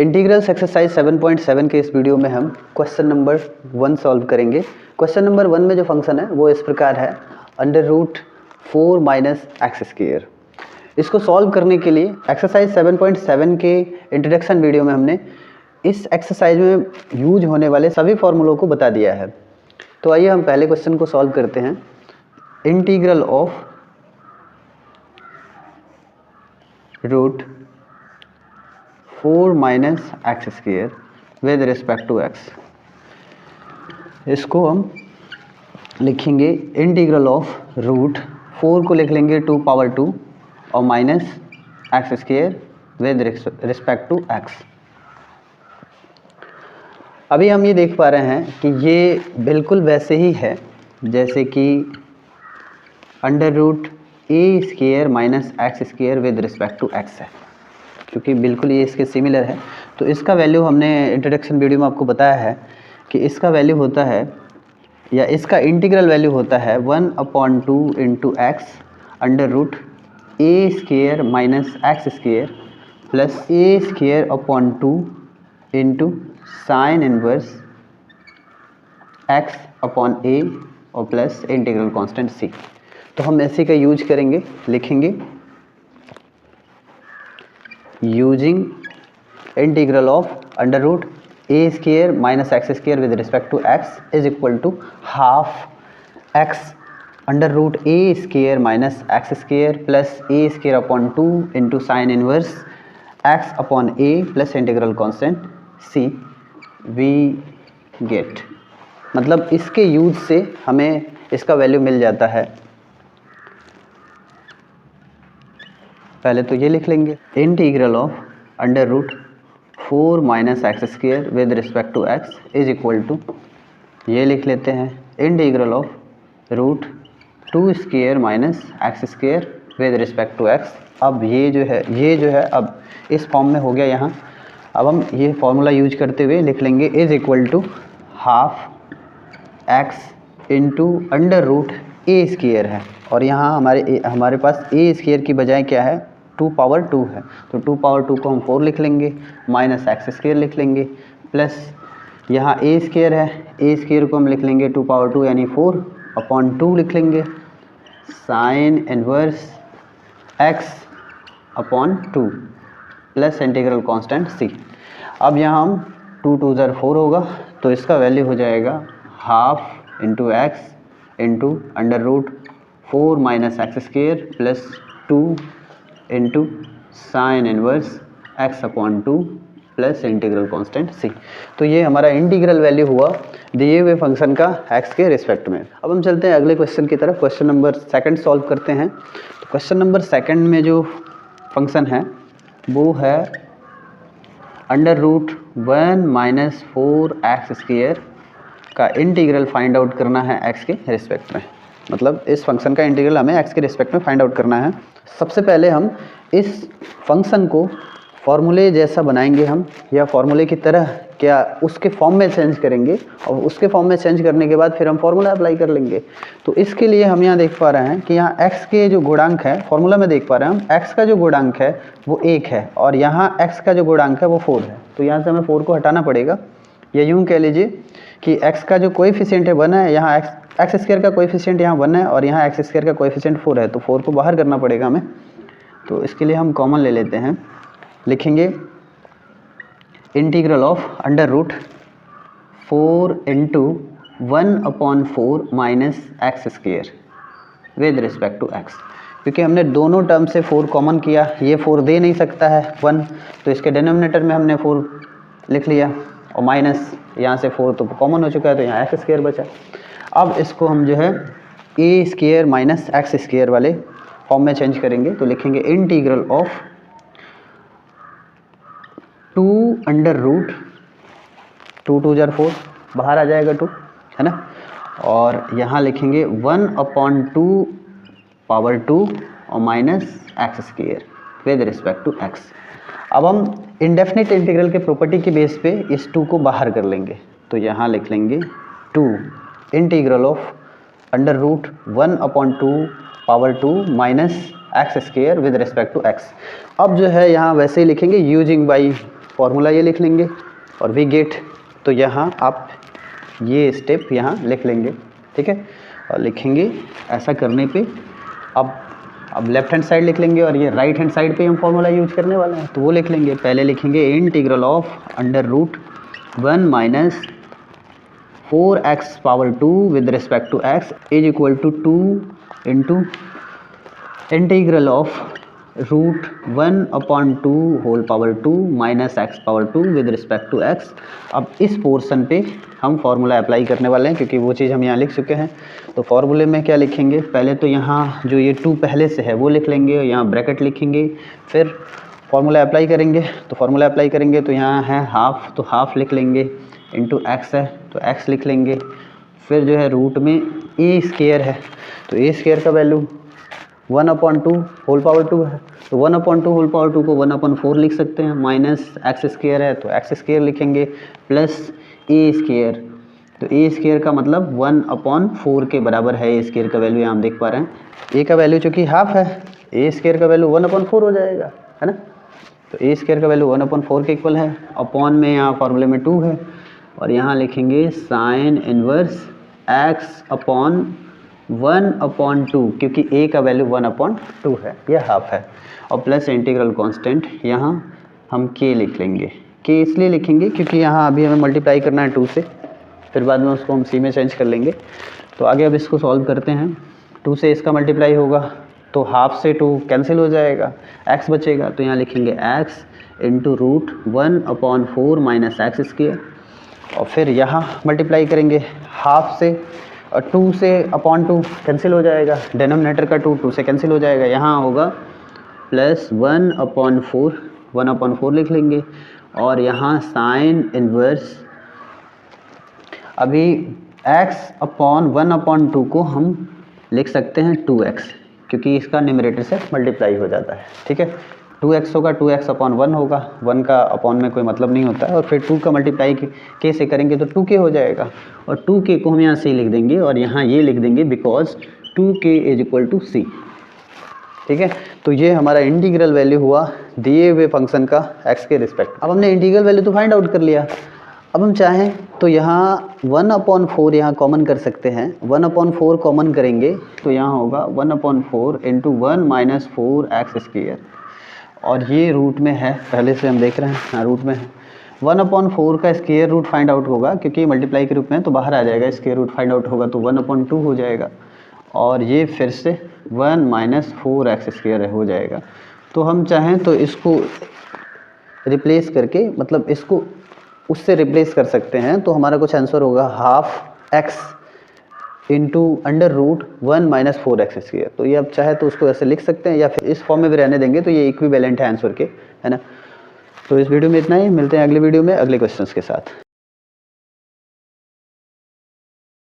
Integrals exercise 7.7 के इस video में हम क्वेश्चन नंबर 1 सॉल्व करेंगे। क्वेश्चन नंबर 1 में जो फंक्शन है वो इस प्रकार है, √4 माइनस एक्स स्क्वायर। इसको सॉल्व करने के लिए एक्सरसाइज 7.7 के इंट्रोडक्शन वीडियो में हमने इस एक्सरसाइज में यूज होने वाले सभी फॉर्मूलों को बता दिया है। तो आइए हम पहले क्वेश्चन को सॉल्व करते हैं। Integral of √4 minus x square with respect to x. इसको हम लिखेंगे इंटीग्रल ऑफ √4 को लिख लेंगे 2 पावर 2 और minus x square with respect to x. अभी हम ये देख पा रहे हैं कि ये बिल्कुल वैसे ही है जैसे कि √a² minus x square with respect to x है, क्योंकि बिल्कुल ये इसके सिमिलर है। तो इसका वैल्यू हमने इंट्रोडक्शन वीडियो में आपको बताया है कि इसका वैल्यू होता है या इसका इंटीग्रल वैल्यू होता है 1/2 into x √a² minus x square plus a² into sine inverse x upon a और प्लस इंटीग्रल कांस्टेंट c। तो हम ऐसे का यूज करेंगे, लिखेंगे using integral of √a² minus x square with respect to x is equal to half x √a² minus x square plus a² upon 2 into sine inverse x upon a plus integral constant c we get. मतलब इसके use से हमें इसका value मिल जाता है। पहले तो ये लिख लेंगे integral of √4 minus x square with respect to x is equal to, ये लिख लेते हैं integral of √2² minus x square with respect to x. अब ये जो है अब इस फॉर्म में हो गया यहाँ। अब हम ये फॉर्मूला यूज करते हुए लिख लेंगे is equal to half x into √a² है, और यहाँ हमारे पास a² की बजाय क्या है 2 पावर 2 है, तो 2 पावर 2 को हम 4 लिख लेंगे, माइनस x² लिख लेंगे, प्लस यहाँ a² है, a² को हम लिख लेंगे 2 पावर 2 यानी 4 अपॉन 2 लिख लेंगे, sign inverse x upon 2 plus integral constant c। अब यहाँ हम 2 2 4 होगा, तो इसका वैल्यू हो जाएगा half into x into √4 minus x square plus 2 into sine inverse x upon 2 plus integral constant c। तो ये हमारा इंटीग्रल वैल्यू हुआ दिए हुए फंक्शन का x के रिस्पेक्ट में। अब हम चलते हैं अगले क्वेश्चन की तरफ। क्वेश्चन नंबर 2 सॉल्व करते हैं। तो क्वेश्चन नंबर 2 में जो फंक्शन है वो है √1 माइनस 4x स्क्वायर का इंटीग्रल फाइंड आउट करना है x के रिस्पेक्ट में। मतलब इस फंक्शन का इंटीग्रल हमें x के रिस्पेक्ट में फाइंड आउट करना है। सबसे पहले हम इस फंक्शन को फॉर्मूले जैसा बनाएंगे हम, या फॉर्मूले की तरह क्या उसके फॉर्म में चेंज करेंगे, और उसके फॉर्म में चेंज करने के बाद फिर हम फॉर्मूला अप्लाई कर लेंगे। तो इसके लिए हम यहाँ देख पा रहे हैं कि यहाँ x के जो गुणांक है, फॉर्मूला में देख पा रहे हैं हम x का जो गुणांक है वो 1 है और यहाँ x का जो गुणांक है वो 4 है। तो यहाँ से हमें 4 को हटाना पड़ेगा, या यूँ कह लीजिए कि x का जो कोएफिशिएंट है 1 है, यहाँ एक्स स्क्वायर का कोएफिशिएंट यहाँ 1 है और यहाँ एक्स स्क्वायर का कोएफिशिएंट 4 है, तो 4 को बाहर करना पड़ेगा हमें। तो इसके लिए हम कॉमन ले लेते हैं, लिखेंगे integral of √4 into 1/4 minus x square with respect to x. क्योंकि हमने दोनों टर्म से 4 कॉमन किया, ये 4 दे नहीं सकता है 1, तो इसके डिनोमिनेटर में हमने 4 लिख लिया, और माइनस यहाँ से 4 तो कॉमन हो चुका है, तो यहाँ एक्स स्क्वायर बचा। अब इसको हम जो है a² माइनस एक्स स्क्वायर वाले फॉर्म में चेंज करेंगे। तो लिखेंगे इंटीग्रल ऑफ 2 2 बाहर आ जाएगा 2, है ना, और यहाँ लिखेंगे 1/2 पावर 2 और minus x square with respect to x. अब हम इंडेफिनिट इंटीग्रल के प्रॉपर्टी के बेस पे इस 2 को बाहर कर लेंगे। तो यहाँ लिख लेंगे 2 integral of √1/2 power 2 minus x square with respect to x. अब जो है यहाँ वैसे ही लिखेंगे यूजिंग बाई फॉर्मूला ये लिख लेंगे और वी गेट, तो यहाँ आप ये स्टेप यहाँ लिख लेंगे, ठीक है, और लिखेंगे। ऐसा करने पे अब लेफ्ट हैंड साइड लिख लेंगे और ये राइट हैंड साइड पे हम फॉर्मूला यूज करने वाले हैं, तो वो लिख लेंगे। पहले लिखेंगे integral of under root 1 minus 4x power 2 with respect to x is equal to 2 into integral of root 1/2 whole power 2 minus x power 2 with respect to x। अब इस पोर्शन पे हम फार्मूला अप्लाई करने वाले हैं, क्योंकि वो चीज़ हम यहाँ लिख चुके हैं। तो फार्मूले में क्या लिखेंगे, पहले तो यहाँ जो ये 2 पहले से है वो लिख लेंगे, यहाँ ब्रैकेट लिखेंगे, फिर फार्मूला अप्लाई करेंगे। तो फार्मूला अप्लाई करेंगे तो यहाँ है हाफ, तो हाफ लिख लेंगे, इंटू x है तो x लिख लेंगे। फिर जो है रूट में a स्क्वायर है, तो a स्क्वायर का वैल्यू 1/2 होल पावर 2 है, तो 1/2 होल पावर 2 को 1/4 लिख सकते हैं, माइनस एक्स स्क्वायर है तो एक्स स्क्वायर लिखेंगे, प्लस ए स्क्वायर, तो ए स्क्वायर का मतलब 1/4 के बराबर है। ए स्क्वायर का वैल्यू यहाँ हम देख पा रहे हैं, ए का वैल्यू चूँकि हाफ है, ए स्क्वायर का वैल्यू 1/4 हो जाएगा, है ना। तो ए स्क्वायर का वैल्यू 1/4 के इक्वल है, अपॉन में यहाँ फॉर्मूले में 2 है, और यहाँ लिखेंगे साइन इनवर्स एक्स अपॉन 1/2, क्योंकि a का वैल्यू 1/2 है, यह हाफ है, और प्लस इंटीग्रल कांस्टेंट यहाँ हम k लिख लेंगे। k इसलिए लिखेंगे क्योंकि यहाँ अभी हमें मल्टीप्लाई करना है 2 से, फिर बाद में उसको हम c में चेंज कर लेंगे। तो आगे अब इसको सॉल्व करते हैं। 2 से इसका मल्टीप्लाई होगा तो हाफ से 2 कैंसिल हो जाएगा, x बचेगा, तो यहाँ लिखेंगे x into root 1/4 minus x square, और फिर यहाँ मल्टीप्लाई करेंगे हाफ से, और 2 से अपॉन 2 कैंसिल हो जाएगा, डिनोमिनेटर का 2 से कैंसिल हो जाएगा, यहाँ होगा प्लस 1/4 लिख लेंगे, और यहाँ साइन इनवर्स, अभी x अपॉन 1/2 को हम लिख सकते हैं 2x, क्योंकि इसका न्यूमरेटर से मल्टीप्लाई हो जाता है, ठीक है। 2x होगा, 2x अपॉन 1 होगा, 1 का अपॉन में कोई मतलब नहीं होता है, और फिर 2 का मल्टीप्लाई k से करेंगे तो 2k हो जाएगा, और 2k को हम यहाँ c लिख देंगे, और यहाँ ये लिख देंगे because 2k is equal to c, ठीक है। तो ये हमारा इंटीग्रल वैल्यू हुआ दिए हुए फंक्शन का x के रिस्पेक्ट। अब हमने इंटीग्रल वैल्यू तो फाइंड आउट कर लिया, अब हम चाहें तो यहाँ 1/4 यहाँ कॉमन कर सकते हैं, 1/4 कॉमन करेंगे तो यहाँ होगा 1/4 इंटू 1 माइनस 4x स्क्वायर, और ये रूट में है, पहले से हम देख रहे हैं, हाँ रूट में है। 1/4 का स्क्वायर रूट फाइंड आउट होगा, क्योंकि मल्टीप्लाई के रूप में तो बाहर आ जाएगा, स्क्वायर रूट फाइंड आउट होगा तो 1/2 हो जाएगा, और ये फिर से 1 माइनस 4x स्क्वायर हो जाएगा। तो हम चाहें तो इसको रिप्लेस करके, मतलब इसको उससे रिप्लेस कर सकते हैं, तो हमारा कुछ आंसर होगा half x into under root 1 minus 4x square. तो ये आप चाहे तो उसको ऐसे लिख सकते हैं, या फिर इस फॉर्म में भी रहने देंगे, तो ये इक्विवेलेंट है आंसर के, है ना। तो इस वीडियो में इतना ही, मिलते हैं अगले वीडियो में अगले क्वेश्चंस के साथ।